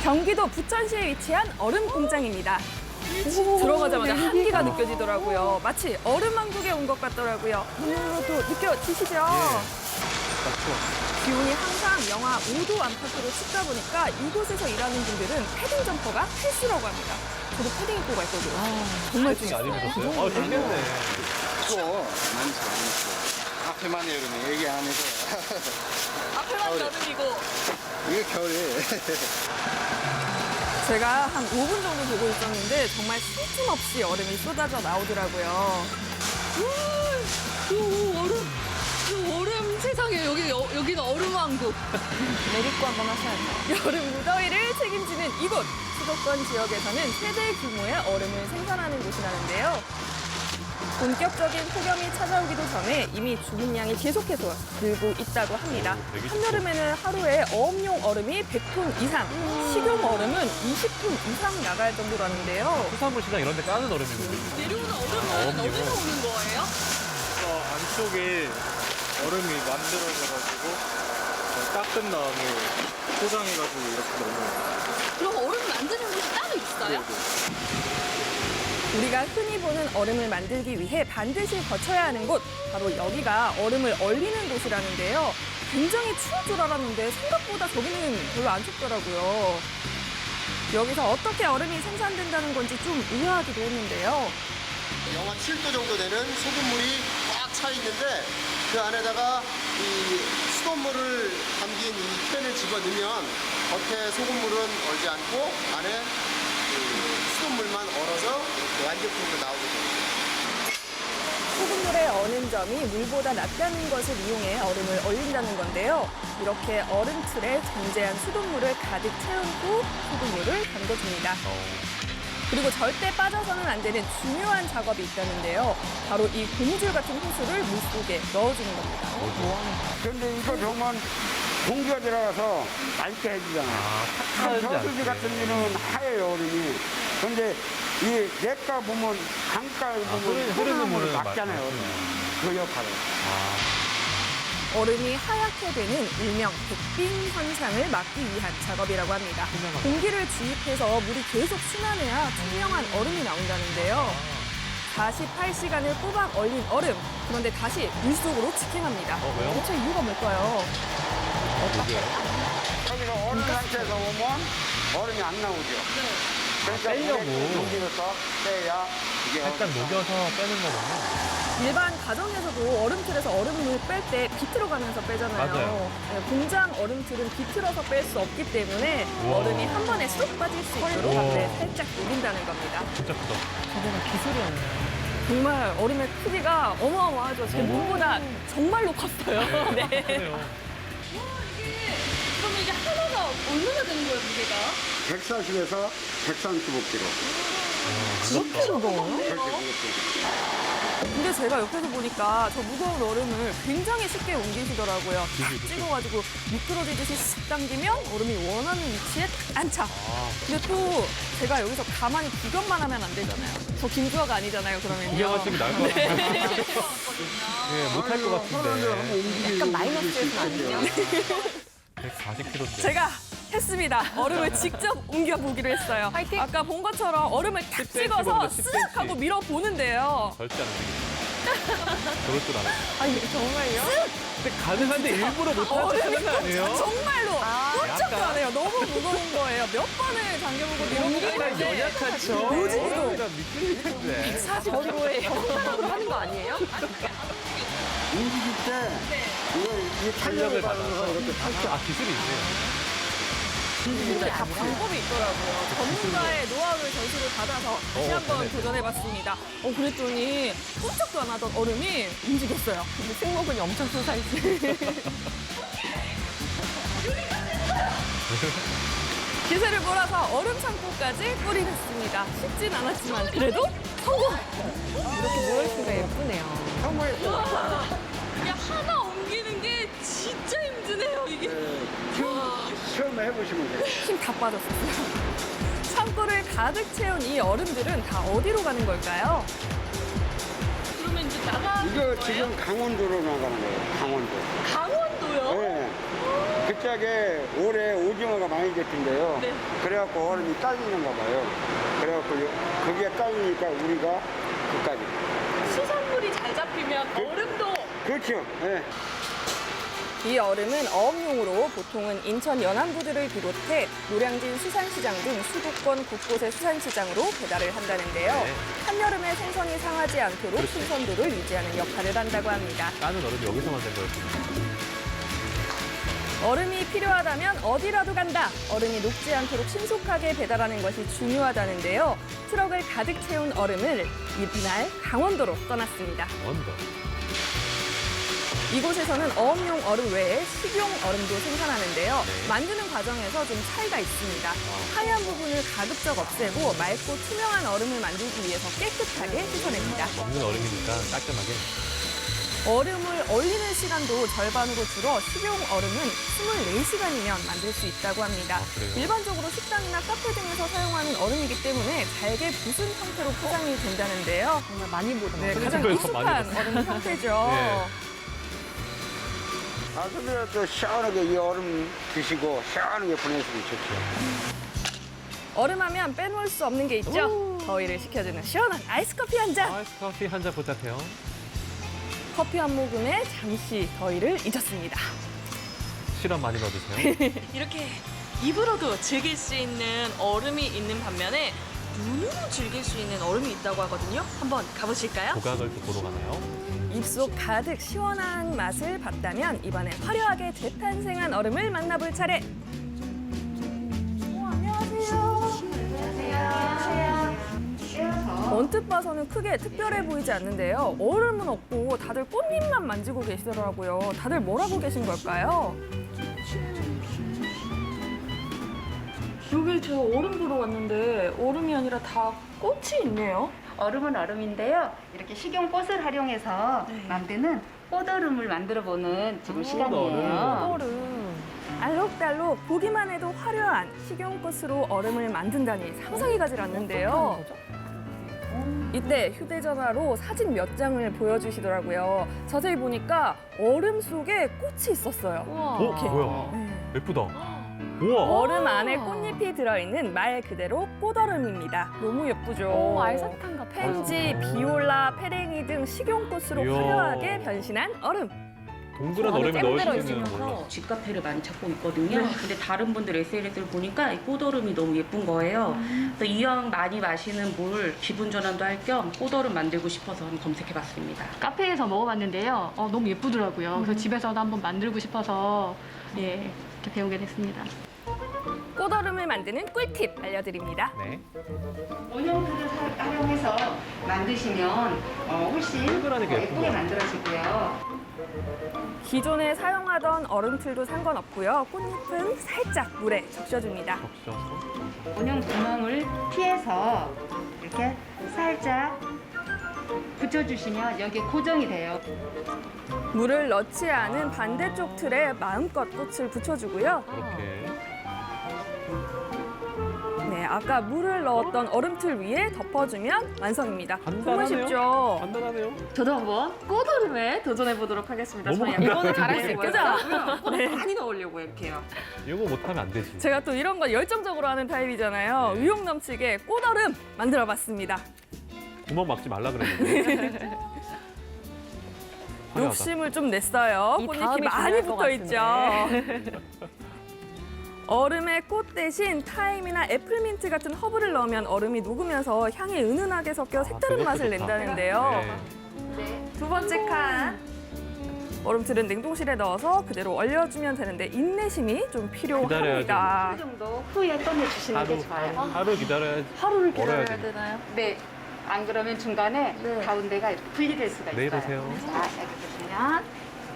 경기도 부천시에 위치한 얼음 공장입니다. 들어가자마자 한기가 느껴지더라고요. 마치 얼음 왕국에 온 것 같더라고요. 눈으로도 느껴지시죠? 기온이 항상 영하 5도 안팎으로 춥다 보니까 이곳에서 일하는 분들은 패딩 점퍼가 필수라고 합니다. 저도 패딩 입고 갈 거고요. 정말 패딩 안 춥어요. 입으셨어요? 좋겠네. 추워. 많이 추워. 앞에만 해요, 그러면 얘기 안 해도. 앞에만 여름이고. 이게 겨울에. 제가 한 5분 정도 보고 있었는데 정말 쉴 틈 없이 얼음이 쏟아져 나오더라고요. 얼음 세상에 여기는 얼음 왕국. 내리고 한번 하셔야죠. 여름 무더위를 책임지는 이곳. 수도권 지역에서는 최대 규모의 얼음을 생산하는 곳이라는데요. 본격적인 폭염이 찾아오기도 전에 이미 주문 양이 계속해서 늘고 있다고 합니다. 한여름에는 하루에 어업용 얼음이 100톤 이상, 식용 얼음은 20톤 이상 나갈 정도라는데요. 수산물 시장 이런 데 까는 얼음이거든요. 내려오는 얼음은 어디서 오는 거예요? 안쪽에 얼음이 만들어져가지고 닦은 다음에 포장해가지고 이렇게 넣어요. 그럼 얼음 만드는 곳이 따로 있어요? 우리가 흔히 보는 얼음을 만들기 위해 반드시 거쳐야 하는 곳, 바로 여기가 얼음을 얼리는 곳이라는데요. 굉장히 추울 줄 알았는데 생각보다 저기는 별로 안 춥더라고요. 여기서 어떻게 얼음이 생산된다는 건지 좀 의아하기도 했는데요. 영하 7도 정도 되는 소금물이 꽉 차 있는데 그 안에다가 이 수돗물을 담긴 이 캔을 집어넣으면 겉에 소금물은 얼지 않고 안에 그 수돗물만 얼어서 이렇게 완제품으로 나오게 됩니다. 소금물의 어는 점이 물보다 낮다는 것을 이용해 얼음을 얼린다는 건데요. 이렇게 얼음 틀에 정제한 수돗물을 가득 채운 후 소금물을 담궈줍니다. 그리고 절대 빠져서는 안 되는 중요한 작업이 있다는데요. 바로 이 고무줄 같은 호수를 물속에 넣어주는 겁니다. 근데 이거 정말 공기가 들어가서 맑게 해주잖아. 탁하지 저수지 않게. 같은 데는 하얘요, 얼음이. 근데 이 냇가 보면, 강가에 보면 흐르는 물을 막잖아요, 막- 얼음이. 그 역할을. 얼음이 하얗게 되는 일명 백빙 현상을 막기 위한 작업이라고 합니다. 공기를 주입해서 물이 계속 순환해야 투명한 얼음이 나온다는데요. 48시간을 꼬박 얼린 얼음. 그런데 다시 물속으로 직행합니다. 왜요? 대체 이유가 뭘까요? 여기서 얼음 상태에서 오면 얼음이 안 나오죠. 그러니까 빼려고. 녹여서 빼야 이게 살짝 녹여서 빼는 거군요. 일반 가정에서도 얼음틀에서 얼음을 뺄 때 비틀어 가면서 빼잖아요. 맞아요. 네, 공장 얼음틀은 비틀어서 뺄 수 없기 때문에 우와. 얼음이 한 번에 쏙 빠질 수 있도록 우와. 네, 살짝 녹인다는 겁니다. 진짜 크다. 정말 얼음의 크기가 어마어마하죠. 제 몸보다 정말로 컸어요. 네. 그래요. 그러면 이게 하나가 얼마나 되는 거예요, 무게가? 140에서 135kg. 그렇게 무거워요? 그렇게 무겁죠. 근데 제가 옆에서 보니까 저 무거운 얼음을 굉장히 쉽게 옮기시더라고요. 딱 찍어가지고 미끄러지듯이 쓱 당기면 얼음이 원하는 위치에 딱 안착. 근데 또 제가 여기서 가만히 구경만 하면 안 되잖아요. 저 김주아가 아니잖아요, 그러면요. 구경하시면 나을 것 같아요. 네, 못할 것 같은데. 약간 마이너스에서 아니죠? 140kg인데. 제가 했습니다. 얼음을 직접 옮겨보기로 했어요. 아까 본 것처럼 얼음을 탁 10cm 찍어서 보다 쓱 10cm. 하고 밀어보는데요. 절대 안 되겠다. 저럴 줄 알았어. 아니, 정말요? 근데 가능한데 일부러 못하는 하는 거 아니에요? 정말로 꼼짝도 약간? 안 해요. 너무 무거운 거예요. 몇 번을 당겨보고 약간 밀어보는데 연약한 척. 요즘도 사람이랑 미끌리는데. 40kg예요. 하는 거 아니에요? 움직일 때 이거 이 탄력을 받아서 이렇게 탈 아, 기술이 있네요. 근데 다 방법이 있더라고요. 전문가의 노하우를 전수를 받아서 다시 한번 네네. 도전해봤습니다. 그랬더니 꼼짝도 안 하던 얼음이 움직였어요. 근데 승모근이 엄청 솟아있어요. 기세를 몰아서 얼음 창고까지 뿌리냈습니다. 쉽진 않았지만 그래도 성공! 이렇게 모여있으니까 예쁘네요. 이게 하나 옮기는 게 진짜 힘드네요, 이게. 처음 해보시면 돼요. 힘 다 빠졌었어요. 창고를 가득 채운 이 얼음들은 다 어디로 가는 걸까요? 그러면 이제 나가는 이거 거예요? 지금 강원도로 나가는 거예요. 강원도. 강원도요? 네. 그 시작에 올해 오징어가 많이 됐던데요. 네. 그래갖고 얼음이 딸리는가 봐요. 그래갖고 그게 딸리니까 우리가 끝까지. 수산물이 잘 잡히면 얼음도 그렇죠. 예. 이 얼음은 어업용으로 보통은 인천 연안부두를 비롯해 노량진 수산시장 등 수도권 곳곳의 수산시장으로 배달을 한다는데요. 네. 한여름에 생선이 상하지 않도록 그렇죠. 신선도를 유지하는 역할을 한다고 합니다. 까는 얼음이 여기서 만든 거였군요. 얼음이 필요하다면 어디라도 간다. 얼음이 녹지 않도록 신속하게 배달하는 것이 중요하다는데요. 트럭을 가득 채운 얼음을 이날 강원도로 떠났습니다. 원더. 이곳에서는 어업용 얼음 외에 식용 얼음도 생산하는데요. 네. 만드는 과정에서 좀 차이가 있습니다. 하얀 부분을 가급적 없애고 맑고 투명한 얼음을 만들기 위해서 깨끗하게 씻어냅니다. 먹는 얼음이니까 깔끔하게. 얼음을 얼리는 시간도 절반으로 줄어 식용 얼음은 24시간이면 만들 수 있다고 합니다. 그래요? 일반적으로 식당이나 카페 등에서 사용하는 얼음이기 때문에 잘게 부순 형태로 포장이 된다는데요. 정말 많이 보던 가장 그래서 많이 익숙한 얼음 형태죠. 네. 아, 근데 또 시원하게 이 얼음 드시고 시원하게 보내시면 좋죠. 얼음하면 빼놓을 수 없는 게 있죠. 더위를 식혀주는 시원한 아이스 커피 한 잔. 아이스 커피 한 잔 부탁해요. 커피 한 모금에 잠시 더위를 잊었습니다. 시럽 많이 넣어주세요. 이렇게 입으로도 즐길 수 있는 얼음이 있는 반면에 눈으로 즐길 수 있는 얼음이 있다고 하거든요. 한번 가보실까요? 조각을 또 보러 가나요? 입속 가득 시원한 맛을 봤다면 이번엔 화려하게 재탄생한 얼음을 만나볼 차례. 언뜻 봐서는 크게 특별해 보이지 않는데요. 얼음은 없고 다들 꽃잎만 만지고 계시더라고요. 다들 뭘 하고 계신 걸까요? 여기 제가 얼음 보러 왔는데 얼음이 아니라 다 꽃이 있네요. 얼음은 얼음인데요. 이렇게 식용꽃을 활용해서 만드는 꽃얼음을 만들어보는 지금 시간이에요. 얼음. 알록달록 보기만 해도 화려한 식용꽃으로 얼음을 만든다니 상상이 가질 않는데요. 이때 휴대전화로 사진 몇 장을 보여주시더라고요. 자세히 보니까 얼음 속에 꽃이 있었어요. 어? 뭐야? 네. 예쁘다. 우와. 얼음 안에 꽃잎이 들어있는 말 그대로 꽃얼음입니다. 너무 예쁘죠? 알사탕 같아. 펜지, 비올라, 페랭이 등 식용꽃으로 이야. 화려하게 변신한 얼음. 동그란 얼음을 넣을 수 있는 몰라. 쥐카페를 많이 찾고 있거든요. 근데 다른 분들 SNS를 보니까 이 꽃얼음이 너무 예쁜 거예요. 그래서 이왕 많이 마시는 물 기분 전환도 할 겸 꽃얼음 만들고 싶어서 한번 검색해봤습니다. 카페에서 먹어봤는데요. 너무 예쁘더라고요. 그래서 집에서도 한번 만들고 싶어서 예, 이렇게 배우게 됐습니다. 꽃얼음을 만드는 꿀팁 알려드립니다. 네. 원형틀을 활용해서 만드시면 훨씬 동그라니까 예쁘게 예쁘다. 만들어지고요. 기존에 사용하던 얼음틀도 상관없고요. 꽃잎은 살짝 물에 적셔줍니다. 적셔서. 원형 구멍을 피해서 이렇게 살짝 붙여주시면 여기에 고정이 돼요. 물을 넣지 않은 반대쪽 틀에 마음껏 꽃을 붙여주고요. 이렇게. 네, 아까 물을 넣었던 얼음틀 위에 덮어주면 완성입니다. 정말 간단하네요. 쉽죠? 간단하네요. 저도 한번 꽃얼음에 도전해 보도록 하겠습니다. 너무 저는 간단해. 이거는 잘할 수 그죠? 있겠죠? 많이 넣으려고 이렇게 해요. 이거 못하면 안 되지. 제가 또 이런 거 열정적으로 하는 타입이잖아요. 네. 의욕 넘치게 꽃얼음 만들어봤습니다. 구멍 막지 말라 그랬는데. 화려하다. 욕심을 좀 냈어요. 이 꽃잎이 다음이 많이 중요할 것 붙어있죠. 얼음에 꽃 대신 타임이나 애플민트 같은 허브를 넣으면 얼음이 녹으면서 향이 은은하게 섞여 색다른 그것도 맛을 좋다. 낸다는데요. 네. 두 번째 칸. 얼음틀은 냉동실에 넣어서 그대로 얼려주면 되는데 인내심이 좀 필요합니다. 그 정도 후에 꺼내주시는 게 좋아요. 하루 기다려야지. 하루를 얼어야 기다려야 돼. 되나요? 네. 안 그러면 중간에 가운데가 분리될 수가 있어요. 내일 오세요. 자, 이렇게 보시면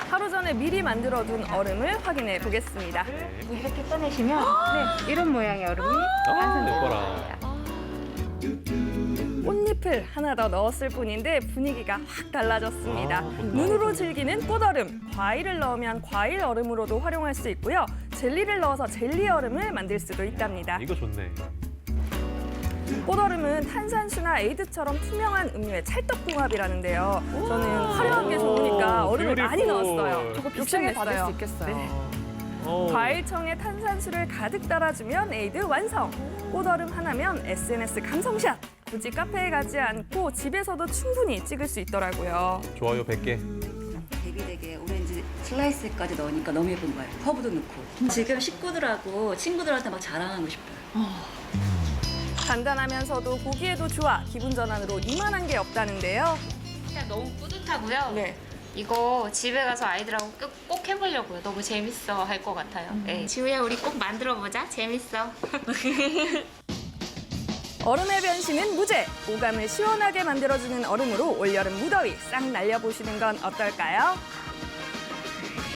하루 전에 미리 만들어둔 얼음을 확인해 보겠습니다. 이렇게 꺼내시면 네, 이런 모양의 얼음이 아, 완성됩니다. 예뻐라. 꽃잎을 하나 더 넣었을 뿐인데 분위기가 확 달라졌습니다. 아, 좋다. 눈으로 즐기는 꽃얼음, 과일을 넣으면 과일 얼음으로도 활용할 수 있고요. 젤리를 넣어서 젤리 얼음을 만들 수도 있답니다. 이거 좋네. 꽃얼음은 탄산수나 에이드처럼 투명한 음료의 찰떡궁합이라는데요. 저는 화려한 게 좋으니까 얼음을 많이 뷰티풀. 넣었어요. 저거 욕심 비싸게 냈어요. 받을 수 있겠어요. 네. 과일청에 탄산수를 가득 따라주면 에이드 완성. 꽃얼음 하나면 SNS 감성샷. 굳이 카페에 가지 않고 집에서도 충분히 찍을 수 있더라고요. 좋아요 100개. 데뷔되게 오렌지 슬라이스까지 넣으니까 너무 예쁜 거예요. 허브도 넣고. 지금 식구들하고 친구들한테 막 자랑하고 싶어요. 간단하면서도 보기에도 좋아 기분 전환으로 이만한 게 없다는데요. 그냥 너무 뿌듯하고요. 네. 이거 집에 가서 아이들하고 꼭 해보려고요. 너무 재밌어 할 것 같아요. 네. 지우야 우리 꼭 만들어보자. 재밌어. 얼음의 변신은 무죄. 오감을 시원하게 만들어주는 얼음으로 올여름 무더위 싹 날려보시는 건 어떨까요?